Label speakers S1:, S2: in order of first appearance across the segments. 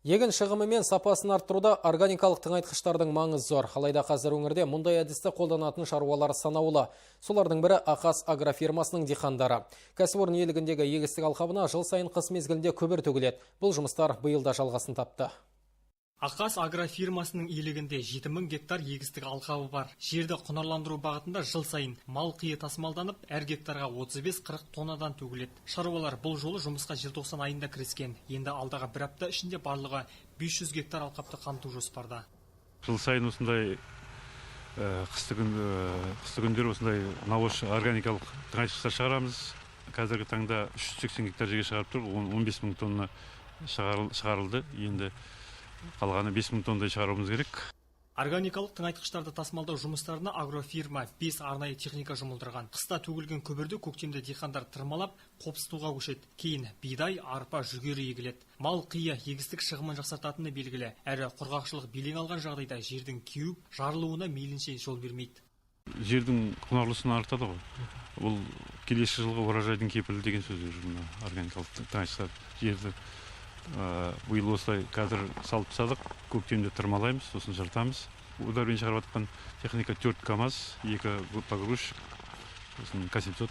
S1: Егін шығымы мен сапасын арттыруда органикалық тыңайтқыштардың маңызы зор. Алайда қазір өңірде мұндай әдісті қолданатын шаруалар санаулы. Солардың бірі Ақас агрофирмасының диқандары. Кәсіпорын иелігіндегі егістік алқабына жыл сайын қыс мезгілінде көмір төгіледі. Бұл жұмыстар биыл да жалғасын тапты.
S2: Ақас агрофирмасының иелігінде 7000 гектар егістік алқабы бар. Жерді құнарландыру бағытында жыл сайын мал қиы тасымалданып, әр гектарға 35-40 тоннадан төгіледі. Шаруалар бұл жолы жұмысқа желтоқсан айында кіріскен. Енді алдағы бір апта ішінде барлығы 500 гектар алқапты қамту жоспарда.
S3: Жыл сайын осындай қысты күндер осындай науаш органикалық тыңайтқыштар шығарамыз. Қазіргі таңда 380 гектар жерге шығарып тұр, 15 мың тонна шығарылды. Енді қалғаны 5 мың тоннадай шығаруымыз керек.
S2: Органикалық тыңайтқыштарды тасымалдау жұмыстарына агрофирма 5 арнайы техника жұмылдырған. Қыста төгілген көмірді көктемде диқандар тырмалап, қопсытуға көшеді. Кейін бидай, арпа, жүгері егіледі. Мал қия егістік шығымын жақсартатыны белгілі. Әрі құрғақшылық белең алған жағдайда жердің кеуіп, жарылуына мейлінше жол бермейді.
S3: Жердің құнарлысын артады ғой. Бұл келесі жылғы оразайдың кепілі деген сөз органикалық тыңайтқыштар. Жерді биыл осылай қазір салып тастадық, көктемде тырмалаймыз, сосын жыртамыз. Удармен шығарып жатқан техника 4 КАМАЗ, 2 погрузчик, сосын кассетот.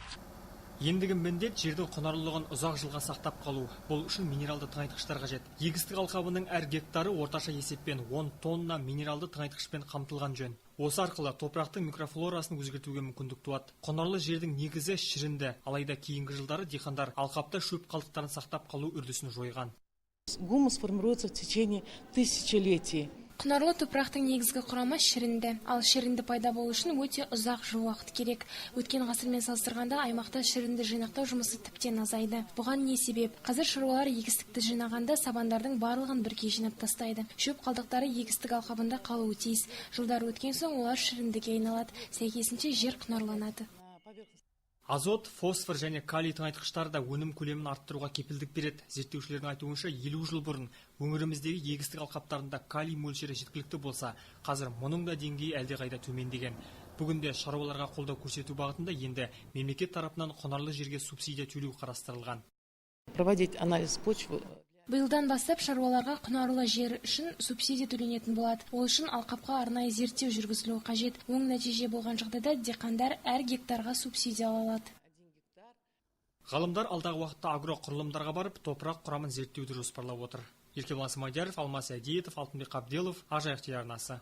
S2: Ендігі міндет жердің құнарлылығын ұзақ жылға сақтап қалу. Бұл үшін минералды тыңайтқыштар қажет. Егістік алқабының әр гектары орташа есеппен 10 тонна минералды тыңайтқышпен қамтылған жөн. Осы арқылы топырақтың микрофлорасын өзгертуге мүмкіндік туады. Құнарлы жердің негізі шірінді, алайда кейінгі жылдары диқандар алқапта шөп қалдықтарын сақтап қалу үрдісін жойған.
S4: Гумус формируется в течение тысячелетий.
S5: Құнарлы топырақтың негізгі құрамы шірінді. Ал шірінді пайда болу үшін өте ұзақ жыл уақыт керек. Өткен ғасырмен салыстырғанда аймақта шірінді жинақтау жұмысы тіптен азайды. Бұған не себеп? Қазір шаруалар егістікті жинағанда сабандардың барлығын бірге жинап тастайды. Шөп қалдықтары егістік алқабында қалуы тиіс. Жылдар өткен соң олар шіріндіге айналады. Сәйкесінше жер құнарланады.
S2: Азот, фосфор және калий тыңайтқыштары да өнім көлемін арттыруға кепілдік береді. Зерттеушілердің айтуынша 50 жыл бұрын өңіріміздегі егістік алқаптарында калий мөлшері жеткілікті болса, қазір мұның да деңгейі әлдеқайда төмендеген. Бүгінде шаруаларға қолдау көрсету бағытында енді мемлекет тарапынан құнарлы жерге субсидия төлеу қарастырылған.
S4: Проводить анализ почвы.
S5: Биылдан бастап шаруаларға құнарлы жер үшін субсидия төленетін болады. Ол үшін алқапқа арнайы зерттеу жүргізілуі қажет. Оң нәтиже болған жағдайда диқандар әр гектарға субсидия ала алады.
S2: Ғалымдар алдағы уақытта агроқұрылымдарға барып, топырақ құрамын зерттеуді жоспарлап отыр. Еркебұлан Смадияров, Алмас Әдиетов, Алтынбек Абделов, Ақ Жайық телеарнасы.